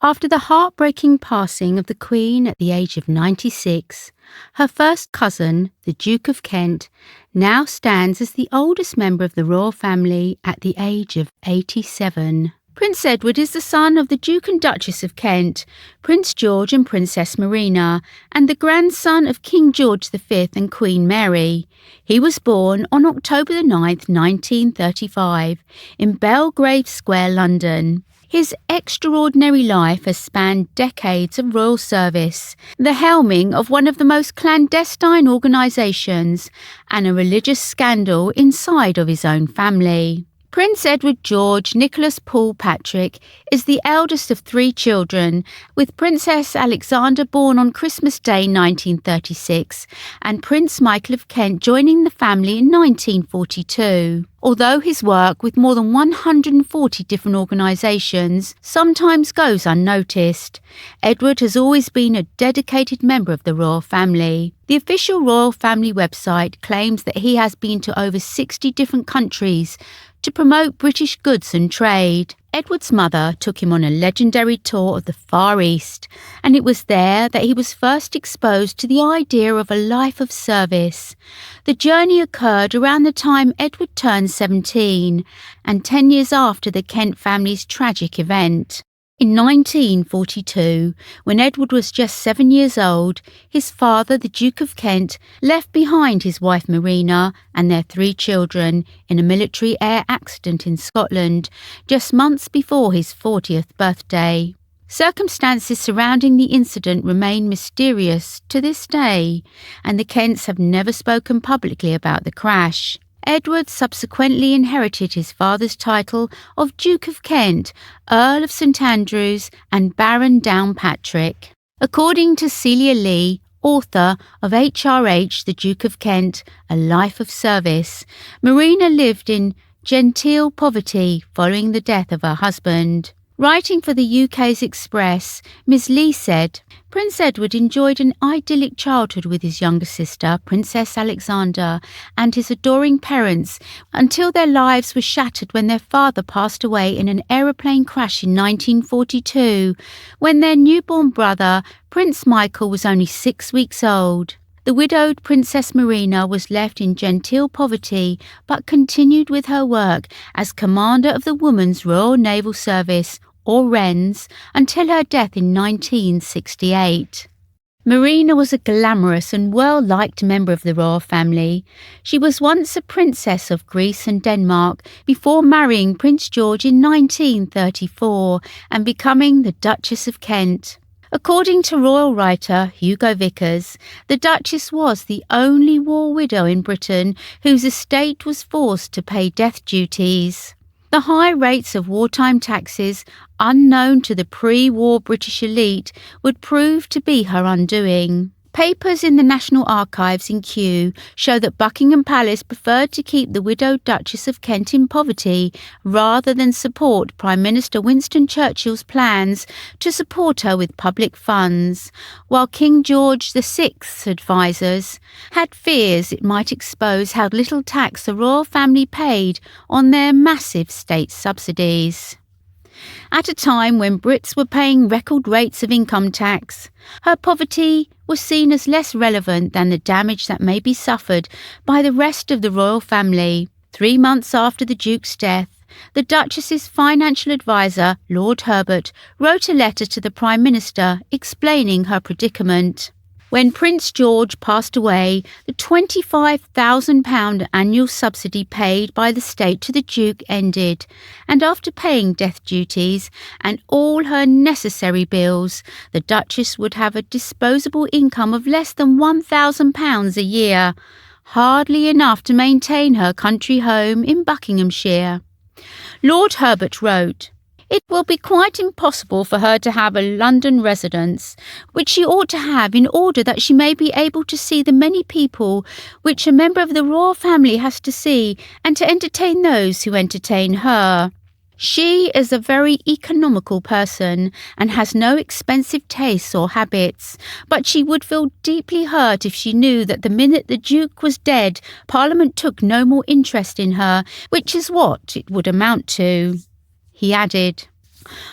After the heartbreaking passing of the Queen at the age of 96, her first cousin, the Duke of Kent, now stands as the oldest member of the royal family at the age of 87. Prince Edward is the son of the Duke and Duchess of Kent, Prince George and Princess Marina, and the grandson of King George V and Queen Mary. He was born on October 9, 1935, in Belgrave Square, London. His extraordinary life has spanned decades of royal service, the helming of one of the most clandestine organisations, and a religious scandal inside of his own family. Prince Edward George Nicholas Paul Patrick is the eldest of 3 children, with Princess Alexandra born on Christmas Day 1936 and Prince Michael of Kent joining the family in 1942. Although his work with more than 140 different organisations sometimes goes unnoticed, Edward has always been a dedicated member of the royal family. The official royal family website claims that he has been to over 60 different countries to promote British goods and trade. Edward's mother took him on a legendary tour of the Far East, and it was there that he was first exposed to the idea of a life of service. The journey occurred around the time Edward turned 17, and 10 years after the Kent family's tragic event. In 1942, when Edward was just 7 years old, his father, the Duke of Kent, left behind his wife Marina and their 3 children in a military air accident in Scotland, just months before his 40th birthday. Circumstances surrounding the incident remain mysterious to this day, and the Kents have never spoken publicly about the crash. Edward subsequently inherited his father's title of Duke of Kent, Earl of St Andrews and Baron Downpatrick. According to Celia Lee, author of HRH, the Duke of Kent, A Life of Service, Marina lived in genteel poverty following the death of her husband. Writing for the UK's Express, Ms. Lee said, Prince Edward enjoyed an idyllic childhood with his younger sister, Princess Alexandra, and his adoring parents until their lives were shattered when their father passed away in an aeroplane crash in 1942, when their newborn brother, Prince Michael, was only 6 weeks old. The widowed Princess Marina was left in genteel poverty but continued with her work as Commander of the Women's Royal Naval Service, or WRENS, until her death in 1968. Marina was a glamorous and well-liked member of the royal family. She was once a princess of Greece and Denmark before marrying Prince George in 1934 and becoming the Duchess of Kent. According to royal writer Hugo Vickers, the Duchess was the only war widow in Britain whose estate was forced to pay death duties. The high rates of wartime taxes, unknown to the pre-war British elite, would prove to be her undoing. Papers in the National Archives in Kew show that Buckingham Palace preferred to keep the widowed Duchess of Kent in poverty rather than support Prime Minister Winston Churchill's plans to support her with public funds, while King George VI's advisers had fears it might expose how little tax the royal family paid on their massive state subsidies. At a time when Brits were paying record rates of income tax, her poverty was seen as less relevant than the damage that may be suffered by the rest of the royal family. 3 months after the Duke's death, the Duchess's financial advisor, Lord Herbert, wrote a letter to the Prime Minister explaining her predicament. When Prince George passed away, the £25,000 annual subsidy paid by the state to the Duke ended, and after paying death duties and all her necessary bills, the Duchess would have a disposable income of less than £1,000 a year, hardly enough to maintain her country home in Buckinghamshire. Lord Herbert wrote, "It will be quite impossible for her to have a London residence, which she ought to have in order that she may be able to see the many people which a member of the royal family has to see, and to entertain those who entertain her. She is a very economical person and has no expensive tastes or habits, but she would feel deeply hurt if she knew that the minute the Duke was dead, Parliament took no more interest in her, which is what it would amount to." He added,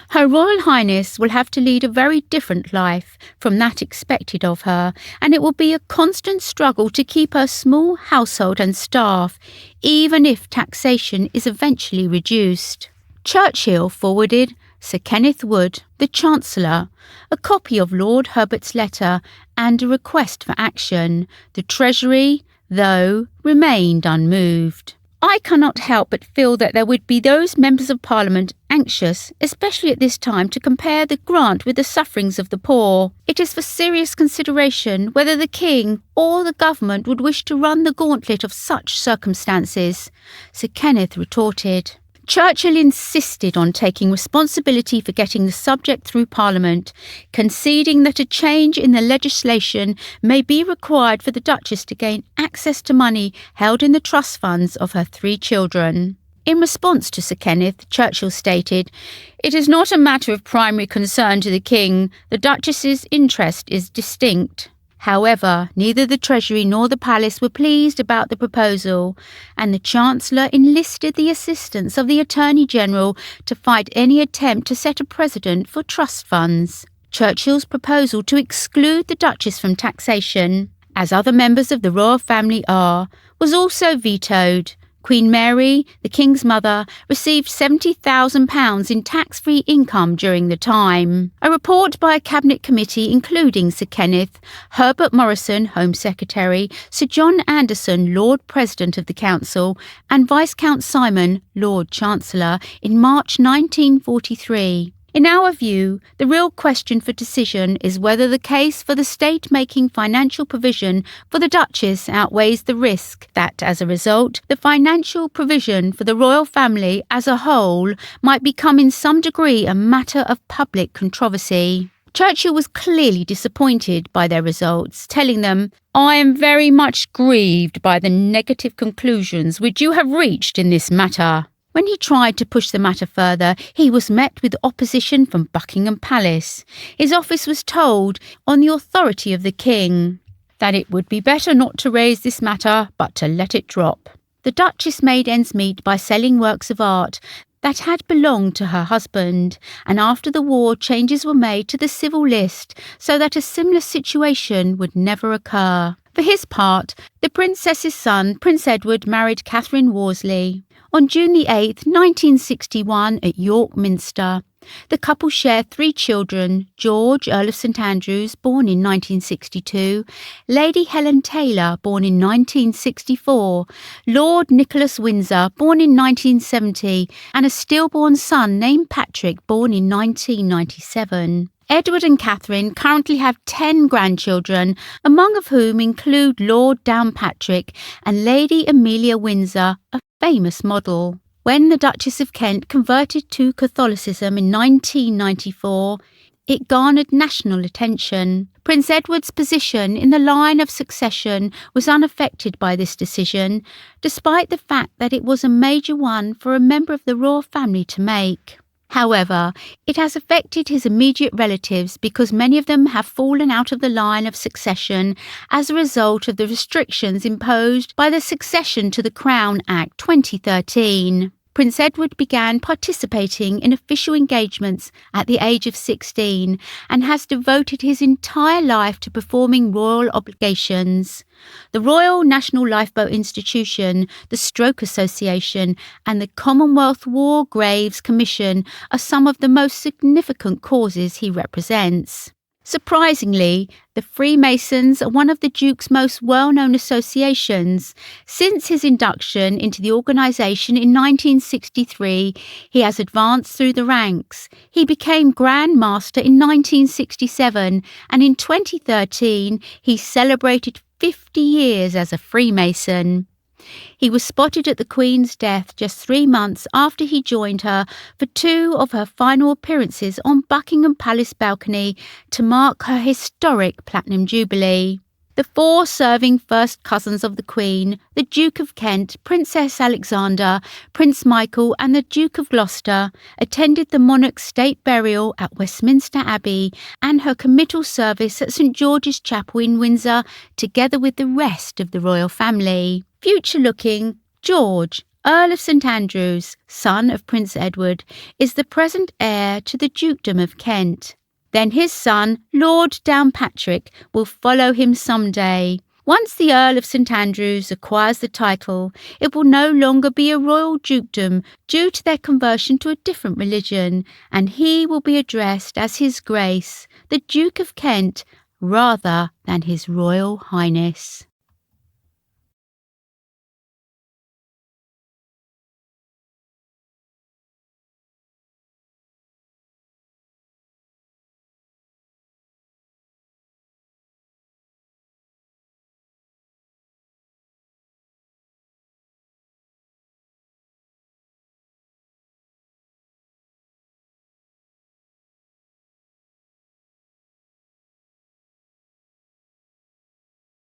Her Royal Highness will have to lead a very different life from that expected of her, and it will be a constant struggle to keep her small household and staff, even if taxation is eventually reduced. Churchill forwarded Sir Kenneth Wood, the Chancellor, a copy of Lord Herbert's letter and a request for action. The Treasury, though, remained unmoved. I cannot help but feel that there would be those members of Parliament anxious, especially at this time, to compare the grant with the sufferings of the poor. It is for serious consideration whether the King or the Government would wish to run the gauntlet of such circumstances. Sir Kenneth retorted. Churchill insisted on taking responsibility for getting the subject through Parliament, conceding that a change in the legislation may be required for the Duchess to gain access to money held in the trust funds of her 3 children. In response to Sir Kenneth, Churchill stated, "It is not a matter of primary concern to the King. The Duchess's interest is distinct." However, neither the Treasury nor the Palace were pleased about the proposal, and the Chancellor enlisted the assistance of the Attorney-General to fight any attempt to set a precedent for trust funds. Churchill's proposal to exclude the Duchess from taxation, as other members of the royal family are, was also vetoed. Queen Mary, the King's mother, received £70,000 in tax-free income during the time. A report by a cabinet committee including Sir Kenneth, Herbert Morrison, Home Secretary, Sir John Anderson, Lord President of the Council, and Viscount Simon, Lord Chancellor, in March 1943. In our view, the real question for decision is whether the case for the state making financial provision for the Duchess outweighs the risk that, as a result, the financial provision for the royal family as a whole might become in some degree a matter of public controversy. Churchill was clearly disappointed by their results, telling them, "I am very much grieved by the negative conclusions which you have reached in this matter." When he tried to push the matter further, he was met with opposition from Buckingham Palace. His office was told, on the authority of the King, that it would be better not to raise this matter, but to let it drop. The Duchess made ends meet by selling works of art that had belonged to her husband, and after the war changes were made to the civil list so that a similar situation would never occur. For his part, the princess's son, Prince Edward, married Catherine Worsley. On June the 8th, 1961, at York Minster, the couple shared 3 children: George, Earl of St Andrews, born in 1962, Lady Helen Taylor, born in 1964, Lord Nicholas Windsor, born in 1970, and a stillborn son named Patrick, born in 1997. Edward and Catherine currently have 10 grandchildren, among of whom include Lord Downpatrick and Lady Amelia Windsor, a famous model. When the Duchess of Kent converted to Catholicism in 1994, it garnered national attention. Prince Edward's position in the line of succession was unaffected by this decision, despite the fact that it was a major one for a member of the royal family to make. However, it has affected his immediate relatives because many of them have fallen out of the line of succession as a result of the restrictions imposed by the Succession to the Crown Act 2013. Prince Edward began participating in official engagements at the age of 16 and has devoted his entire life to performing royal obligations. The Royal National Lifeboat Institution, the Stroke Association, and the Commonwealth War Graves Commission are some of the most significant causes he represents. Surprisingly, the Freemasons are one of the Duke's most well-known associations. Since his induction into the organisation in 1963, he has advanced through the ranks. He became Grand Master in 1967, and in 2013 he celebrated 50 years as a Freemason. He was spotted at the Queen's death just 3 months after he joined her for 2 of her final appearances on Buckingham Palace balcony to mark her historic Platinum Jubilee. The 4 serving first cousins of the Queen, the Duke of Kent, Princess Alexandra, Prince Michael and the Duke of Gloucester, attended the monarch's state burial at Westminster Abbey and her committal service at St George's Chapel in Windsor, together with the rest of the royal family. Future-looking, George, Earl of St Andrews, son of Prince Edward, is the present heir to the Dukedom of Kent. Then his son, Lord Downpatrick, will follow him someday. Once the Earl of St Andrews acquires the title, it will no longer be a royal dukedom due to their conversion to a different religion, and he will be addressed as His Grace, the Duke of Kent, rather than His Royal Highness.